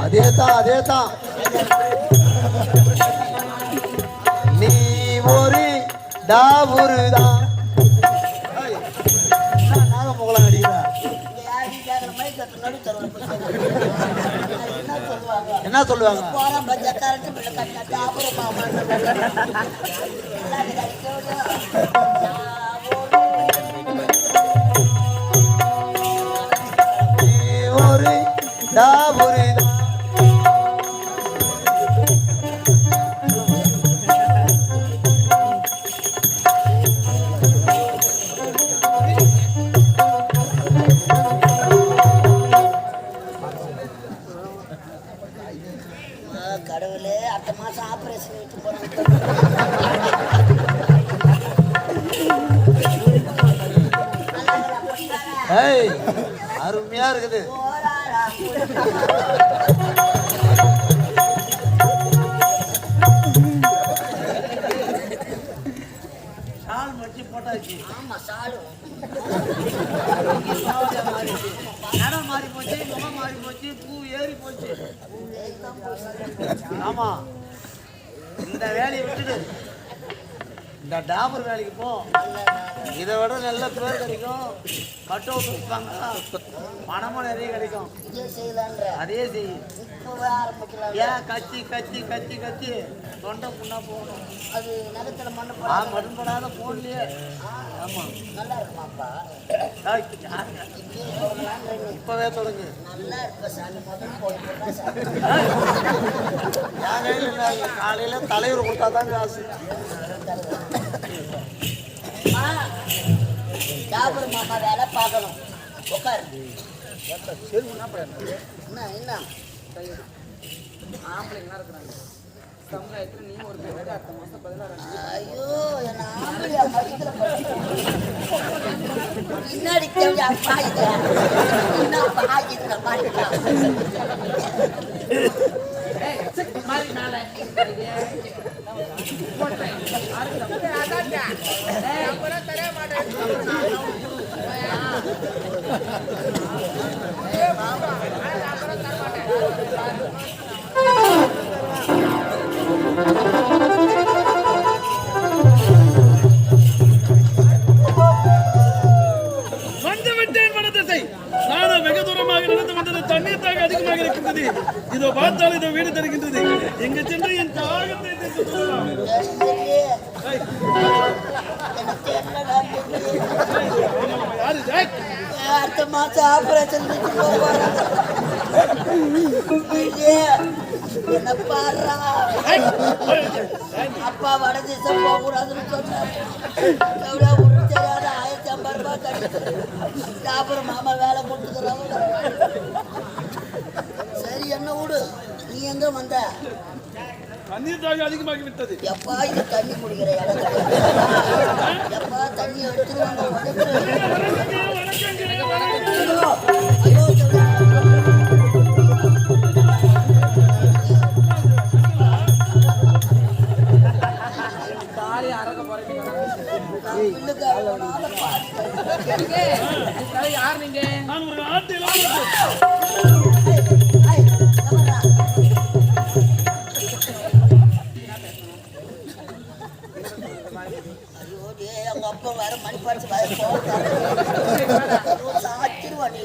அதேதான் நீ ஒரு டாபுருதான் நாகமோகலாம் அடிக்கிறா. என்ன சொல்லுவாங்க? ஒரு டாபுருதான் கடவுளே. அடுத்த மாசம் ஆபரேஷன் விட்டு போறாங்க. அருமையா இருக்குது. ஷால் மச்சி போட்டாச்சு. ஆமா ஷாலு இடம் மாறி போச்சு, முகம் மாறி போச்சு, பூ ஏறி போச்சு. ஆமா, இந்த வேலையை விட்டுட்டு இந்த டாபர் வேலைக்கு போ. இதை விட நல்ல பேர் கிடைக்கும். கட் அவுட் வைப்பாங்க, பணமும் நிறைய கிடைக்கும். அதே செய்யும். ஏன் கச்சி கச்சி கச்சி கச்சி தொண்டை புண்ணா போகணும். அது நகத்துல மண்படாத போன்லயே. ஆமா, நல்லா இருக்குமாப்பா. இப்பவே தொடங்கு. நல்லா இருப்ப சாமி. முதல்ல போட்டு காலையில தலைவர் கொடுத்தாதான் காசு. டாபர் மாமா வேலை பார்க்கணும். உட்காரு. என்ன ஐயோ என்ன ஆம்பளையா மதிக்கல. பின்னாடி இதோ பார்த்தால் இதோ வீடு தருகின்றது. எங்க சென்று என் தாகத்தை அடுத்த மாசம் ஆபரேஷன் என்ன பாடுறா. அப்பா வட தேசம் போக கூடாதுன்னு சொன்னாரு. 1050 ரூபாய் கிடைச்சு. அப்புறம் மாமா வேலை போட்டுக்கிறாங்க. சரி என்ன விடு. நீ எங்க வந்த? தண்ணீர் தாகம் அதிகமாகி விட்டது. எப்பா இது தண்ணி குடிக்கிற இடம் எப்பா தண்ணி எடுத்துருவாங்க. யார் நீங்க? நான் ஒரு ஆட்டு எங்க அப்பா வேற மணி பாடிச்சு சாச்சிருவா. நீ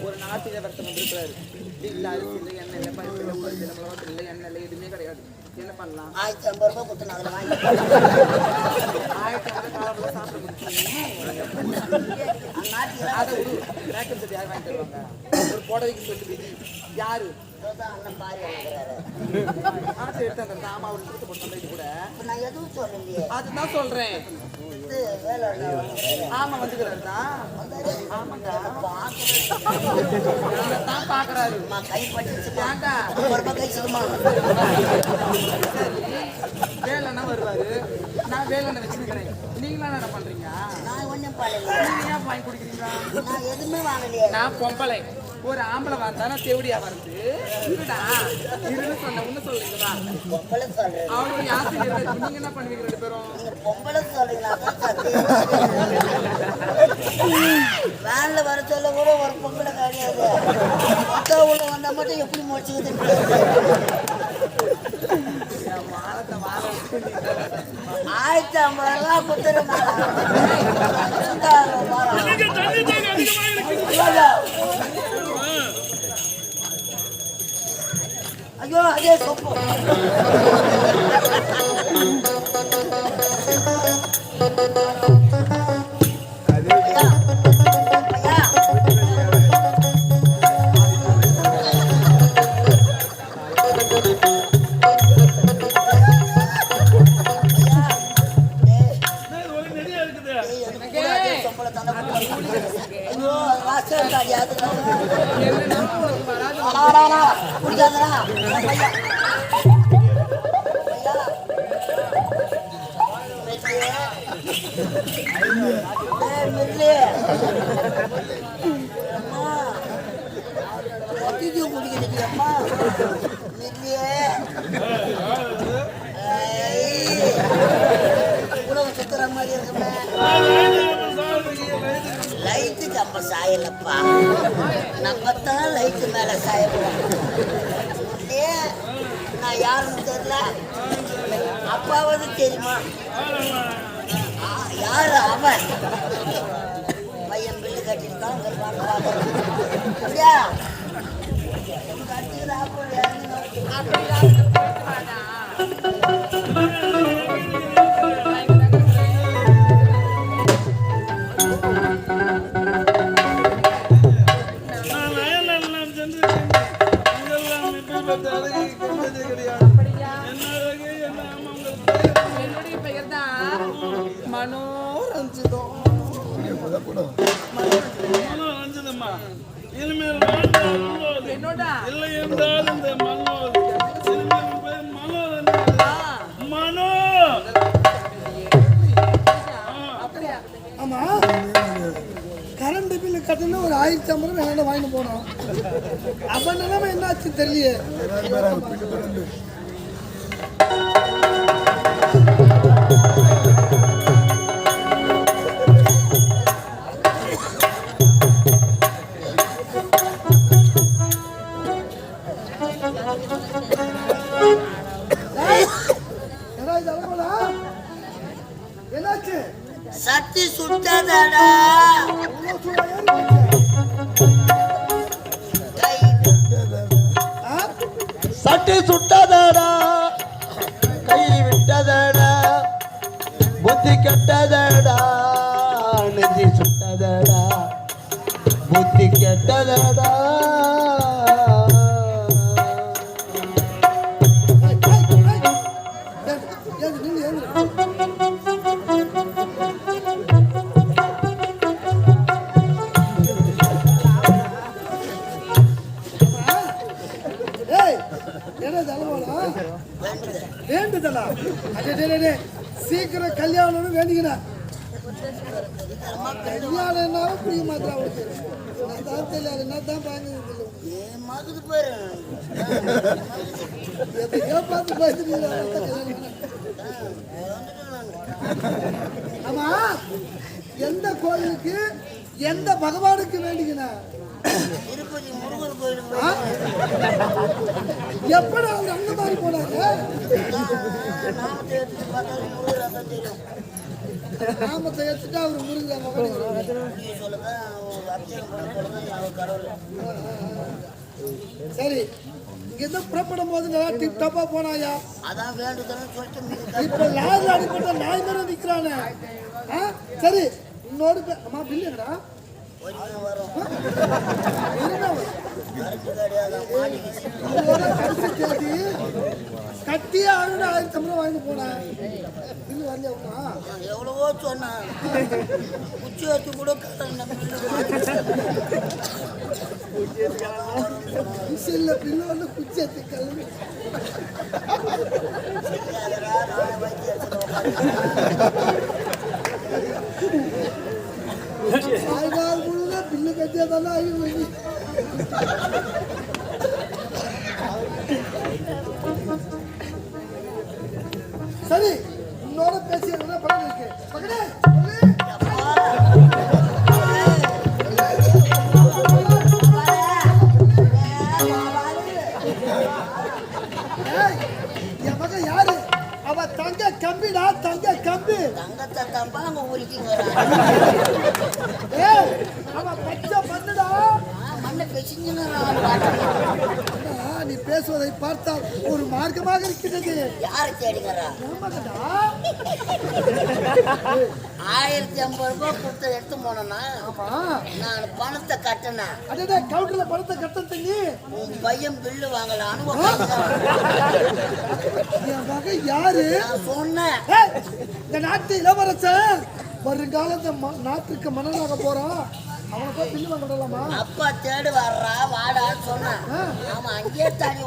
ஒரு நாட்டில வருத்தம் வந்திருக்கிறாரு. வீட்டுல அரிசி இல்லை, எண்ணெய் இல்லை, பருப்பு இல்லை, உப்பு இல்லை, மிளகாத்தூள் இல்லை, எண்ணெய் இல்லை, எதுவுமே கிடையாது. என்ன பண்ணலாம்? 1050 ரூபாய் கொடுத்து அதில் வாங்கி 1050 காலத்துல சாப்பிட முடியும். அதை ஒரு பேக்கெட் செட் யார் வாங்கி தருவாங்க? ஒரு புடவைக்கு சொல்லி யாரு அண்ணன் பாரி வாங்குறாரு. ஆசை எடுத்து அந்த தாமா ஒரு கொடுத்து போட்டு இது கூட நான் எதுவும் சொல்லலையே. அதுதான் சொல்றேன். ஆமா வந்துக்கிறாரு தான். ஆமாங்க தான் பாக்குறாரு. கை பட்டு கை சும்மா வேலைன்னா வருவாரு. நான் வேலை வச்சுக்கிறேன். நீங்களா என்ன பண்றீங்க? நான் ஒன்றும் பண்ணல. நீங்க ஏன் வாங்கி குடிக்கிறீங்களா? நான் எதுவுமே வாங்கலையே. நான் பொம்பளை ஒரு ஆம்பளை வந்தானா தேவடியா வருது இருடா இருன்னு சொன்ன ஒண்ணு சொல்லுங்களா பொம்பளை சொல்றேன் அவனோட யாத்திரை நீங்க என்ன பண்ணுவீங்க ரெண்டு பேரும் நீங்க பொம்பளை சொல்றீங்களா வேன்ல வர சொல்ல கூட ஒரு பொம்பளை கிடையாது அக்கா உள்ள வந்தா மட்டும் எப்படி முடிச்சுக்கிட்டு ஆயிரத்தி 50 ரூபா குத்துறேன் ஐயோ அதே சொப்பு சுத்துற மாதிரி இருக்குமே லைட்டு நம்ம சாயலப்பா நம்ம தான் லைட்டு மேல சாயப்போம் நான் யாருன்னு தெரியல அப்பாவது தெரியுமா யாரு அவன் பையன் பில்லு கட்டிருக்கான் அப்படியா என்னுடைய பெயர் தான் மனோரஞ்சிதம் மனோரஞ்சிதம்மா இனிமேல் என்னோட இல்லை என்றால் இந்த மனோ ஆமா கரண்ட் பில்லு கட்டணும் ஒரு 1050 ரூபாய் வேணாம் வாங்கிட்டு போனோம் அப்ப நிலைமை என்னாச்சு தெரியலையே என்னாச்சு சட்டி சுட்டாதாடா சட்டி சுட்டதடா கை விட்டதடா புத்தி கெட்டதடா நெஞ்சி சுட்டதடா புத்தி கெட்டதடா வேண்டுதலா சீக்கிரம் கல்யாணம்னு வேண்டிக்கிறேன் கல்யாணம் என்னாலும் புரிய மாத்திரம் அவளுக்கு நான் தெரியாது என்ன தான் மகுது பேரு எதையோ பார்த்து பேசுறீங்க ஆமா எந்த கோயிலுக்கு எந்த பகவானுக்கு வேண்டிக்கிறேன் திருப்பதி முருகன் கோயிலுக்கு எப்படி அவர் அந்த மாதிரி போனாங்க நாமத்தை எடுத்து பார்த்தாலும் முருகன் தான் தெரியும் நாமத்தை எடுத்துட்டு அவர் முருகன் சொல்லுதான் அபிஷேகம் பண்ண போலதான் அவர் கடவுள் சரி இங்கிருந்து புறப்படும் போது நல்லா டிப் டாப்பா போனாயா அதான் வேண்டுதல்னு சொல்லிட்டு இப்ப லாரில் அடிப்பட்ட நாய் மேல நிக்கிறானே சரி இன்னொரு அம்மா பில்லுங்கடா வரும் கட்டியே 1050 ரூபாய் வாங்கி போனேன் பில்லு வரலையா எவ்வளவோ சொன்னேன் குச்சி வச்சு கூட இல்ல பில்லு வந்து குச்சி வச்சு கிளம்பி வாழ்நாள் முழுவதும் பில்லு கட்டியதெல்லாம் சரி உன்னோட பேசி என்ன பண்ண இருக்கு மகனே என் மகன் யாரு? அவ தங்க கம்பிடா, தங்க கம்பி. தங்கத்தை தம்பாங்க ஊறிக்கிங்க. அவ பச்சை மண்ணுடா. மண்ணை பெசிஞ்சுங்க. நீ பேசுவதை பார்த்தால் ஒரு மார்க்கமாக இருக்கிறது. யாரை தேடிக்கிறா? 1050 ரூபாய் கொடுத்து எடுத்து போனோம்னா நான் பணத்தை கட்டினேன். அதே கவுண்டர்ல பணத்தை கட்ட தண்ணி உன் பையன் பில்லு வாங்கலான்னு என் மகன் யாரு? நான் சொன்னேன். இந்த நாட்டு இளவரசன் வருங்கால நாட்டுக்கு மன்னனாக போறான். அவனை போய் பில்லு வாங்க விடலாமா? அப்பா தேடி வர்றா வாடான்னு சொன்னேன். ஆமா அங்கேயே தாடி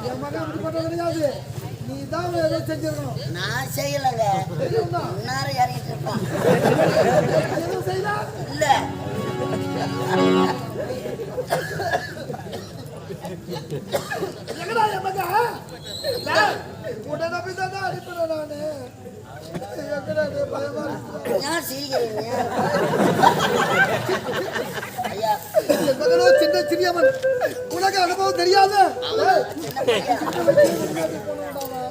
என் மகன் அப்படி பண்றது கிடையாது. நீ தான் ஏதோ செஞ்சிருக்கணும். நான் செய்யலங்க. முன்னார இறங்கிட்டு இருப்பான். எதுவும் செய்யலாம் இல்ல எங்கடா என் மகன்? உடனே நம்பிதான் அனுப்பிடுறேன் நானு. எங்கடா பயமா இருக்கு. ஏன் சிரிக்கிறீங்க? ஐயா என் மகனோ சின்ன சிறியவன். உனக்கு அனுபவம் தெரியாது.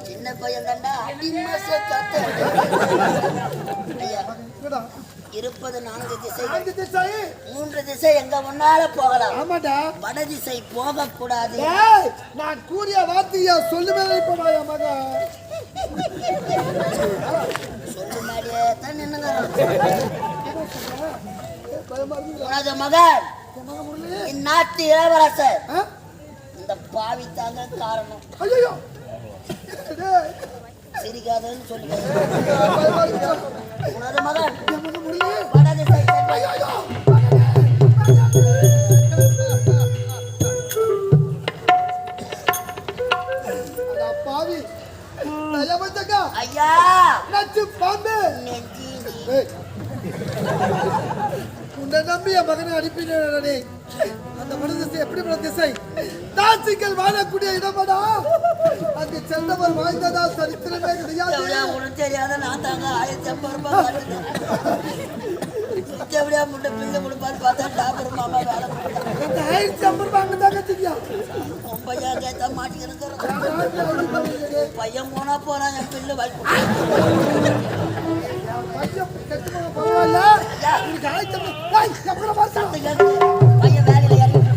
சின்ன பையன் தாண்டா அடிமாசே கத்து. ஐயா இருப்பது 4 திசை. 4 திசை. 3 திசை எங்க முன்னால போகலாம். ஆமாடா. வட திசை போக கூடாது. நான் கூறிய வார்த்தையா சொல்லுமே இப்ப மகன் சொல்லுமாடியே தான் நின்னுங்க. உனது மகன் இந்நாட்டு இளவரசர். இந்த பாவி தாங்க காரணம். ஐயோ சிரிக்காதன்னு சொல்லுங்க. உனது மகன் வட திசை பாவி ஐயா நச்சு பாம்பு. உன்னை நம்பி என் மகனை அனுப்பினே. அந்த வட திசை எப்படி திசை? தாசிகள் வாழக்கூடிய இடமாடா. அங்கு சென்றவர் வாழ்ந்ததா சரித்திரமே கிடையாது. உனக்கு தெரியாத நான் தாங்க 1050 ரூபாய் எப்படியா முட்டை பிள்ளை கொடுப்பாரு பார்த்தா டாபர் மாமா வேலை 1050 ரூபாய் அங்கதாங்க தெரியும். பையன் கேட்டா மாட்டிக்கிறது. பையன் போனா போறான் என் பிள்ளை பையன் வேலையில இறங்கி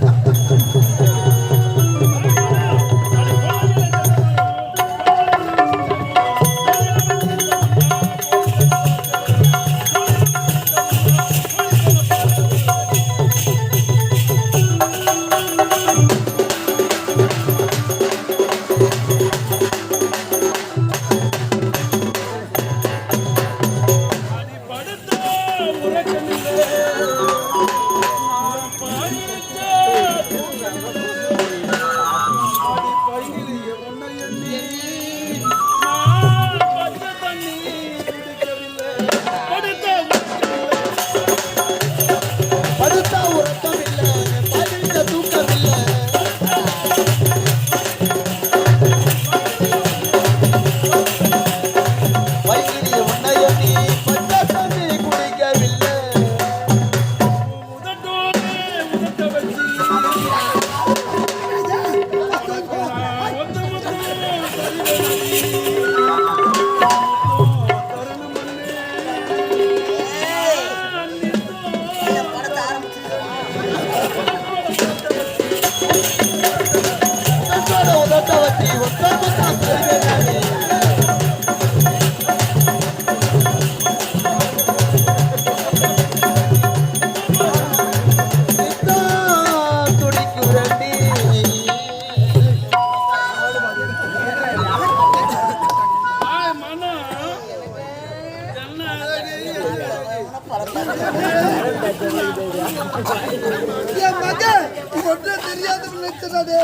என் மகன் ஒன்றே தெரியாத நினைச்சதே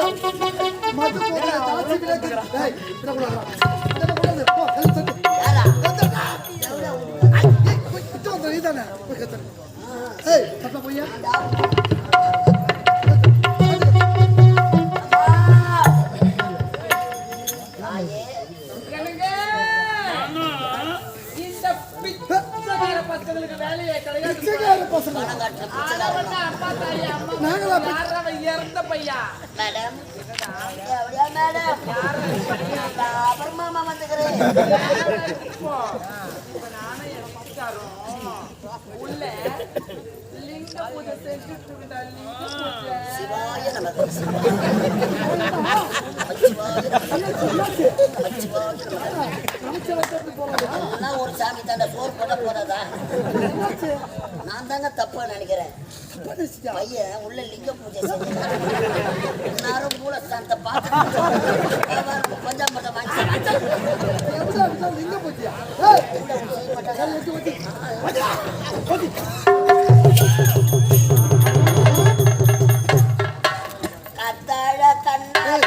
மது போல தாசி விலக்கு டேய் இதக்கூடாது இதக்கூடாது போ கழுத்து இது வந்து நீதானே ஏய் தப்பா போய்யா பையா மேடம் அப்படியா மேடம் அப்புறம் மாமா வந்துக்கிறேன் இப்போ நானும் என் பக்காரும் உள்ள லிங்க பூஜை செஞ்சுட்டு இருந்தா லிங்க பூஜை சிவாய நமக்கு ஒரு சாமி தாண்ட சோறு போட போறதா நான் தாங்க தப்பா நினைக்கிறேன் பையன் உள்ள லிங்க பூஜை செஞ்சாரும் மூலஸ்தானத்தை பார்த்து கொஞ்சம் மட்டும் லிங்க பூஜையா கத்தாழ கண்ணால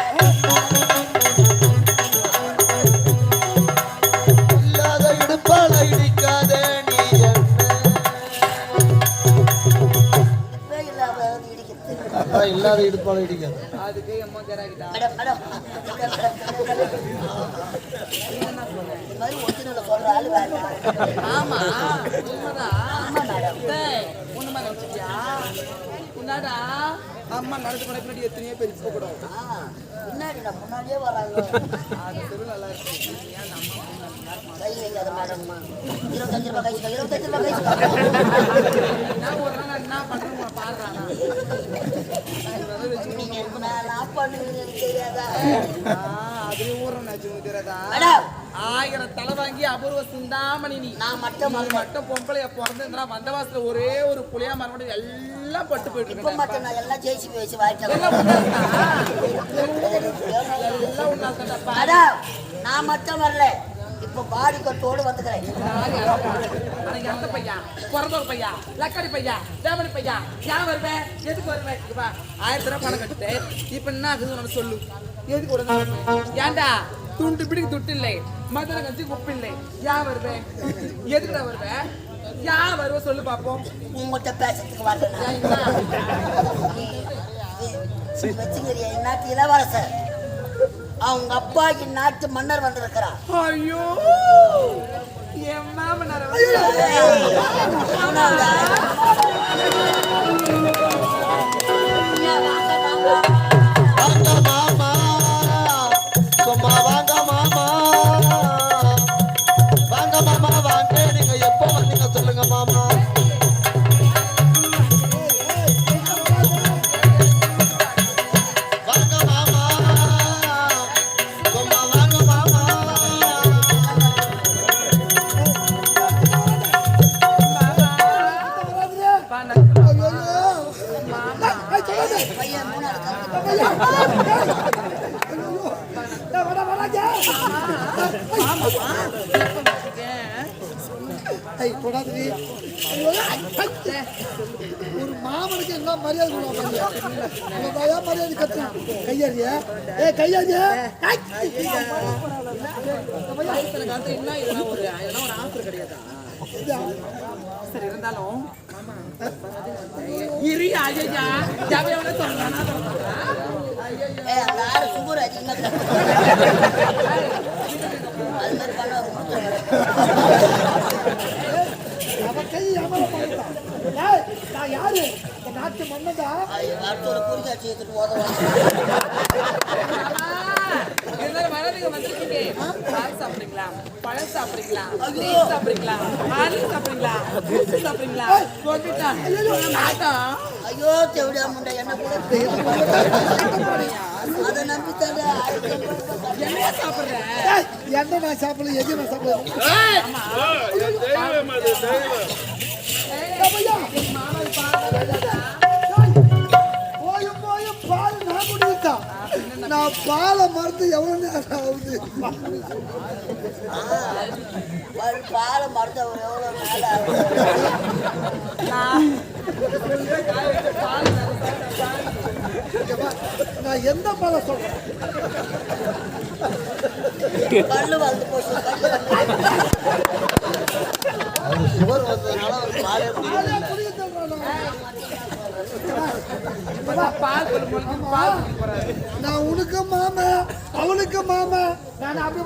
இல்லாத இடுப்பால இடிக்காதே நீ இல்லாத இடுப்பால இடிக்காது அதுக்கு அம்மா கராகிட்டா மேடம் மேடம் இந்த மாதிரி ஒரிஜினல் சொல்ற ஆளு வேற ஆமா உண்மைதான் ஆமா மேடம் உண்மை நினைச்சியா உன்னாடா அம்மா நடந்து போன பின்னாடி எத்தனையோ பேர் இப்போ கூட முன்னாடி முன்னாடியே வராங்க அது தெரு நல்லா இருக்கு ஏன் நம்ம கை வைக்காத மேடம் 25 ரூபாய் கை 25 ரூபாய் நான் ஒரு நாள் என்ன பண்றேன் பாடுறானா நீங்க நான் பண்ணுவீங்க எனக்கு தெரியாதா அதுல ஊர்றேன் தெரியாதா மேடம் 1000 தலை வாங்கி அபூர்வ சிந்தாமணி நீ நான் மட்டும் மட்டும் பொம்பளைய பிறந்திருந்தா வந்தவாசல ஒரே ஒரு புளியா மரம் மட்டும் எல்லாம் பட்டு போயிட்டு இப்ப மட்டும் நான் எல்லாம் ஜெயிச்சு வச்சு வாய்ச்சேன் மேடம் நான் மட்டும் வரல இப்ப பாடி கொட்டோடு வந்துக்கிறேன் எந்த பையன் பிறந்தோர் பையன் லக்காடி பையன் தேவடி பையன் ஏன் வருவேன் எதுக்கு வருவேன் 1000 ரூபாய் பணம் கட்டுட்டு இப்ப என்ன ஆகுது உனக்கு சொல்லு எதுக்கு ஒரு ஏன்டா துண்டு பிடிக்க துட்டு இல்லை மதுரை கஞ்சி உப்பு இல்லை ஏன் வருவேன் எதுக்குடா வருவேன் ஏன் வருவேன் சொல்லு பாப்போம் உங்கள்கிட்ட பேசுறதுக்கு வரல வச்சுக்கிறிய நாட்டு இளவரசர் அவங்க அப்பா நாட்டு மன்னர் வந்திருக்கிறார் ஐயோ என் மாமனார் வாங்க மாமா சும்மா வாங்க மாமா வாங்க மாமா வாங்க நீங்க எப்போ வந்தீங்க சொல்லுங்க மாமா வாங்க மாமா சும்மா வாங்க மாமா பையன் ஒரு மாமனுக்கு என்ன மரியாதை கொடுப்பாங்க மரியாதை கத்து கையாதிய கையாதிய இதெல்லாம் ஒரு ஆஃபர் கிடையாதா சரி இருந்தாலும் இரு ஐயா எவ்வளவு சொல்றானா அந்த ஆளு சுகர் அதிகமா அது மாதிரி பண்ணுவாங்க நான் யாரு இந்த நாட்டு மன்னதா அடுத்த ஒரு குறிகாட்சி எடுத்துட்டு ஓதவாங்க பால் சாப்பிடுறீங்களா பழம் சாப்பிடுறீங்களா நெய் சாப்பிடுறீங்களா பால் சாப்பிடுறீங்களா ஜூஸ் சாப்பிடுறீங்களா ஐயோ தேவடியா முண்டை என்ன கூட அதை நம்பித்தாங்க என்ன சாப்பிடுறேன் என்ன நான் சாப்பிடல எது நான் சாப்பிடல போயும் போயும் பால் நான் குடித்தா நான் பாலை மறந்து எவ்வளவு நேரம் ஆகுது பாலை மறந்து அவர் எவ்வளோ மேல நான் எந்த பாலை சொல்றேன் கல்லு வந்து போச்சு அது சுகர் வந்ததுனால ஒரு பாலே நான் உனக்கு மாமா அவனுக்கு மாமா நான் அப்படி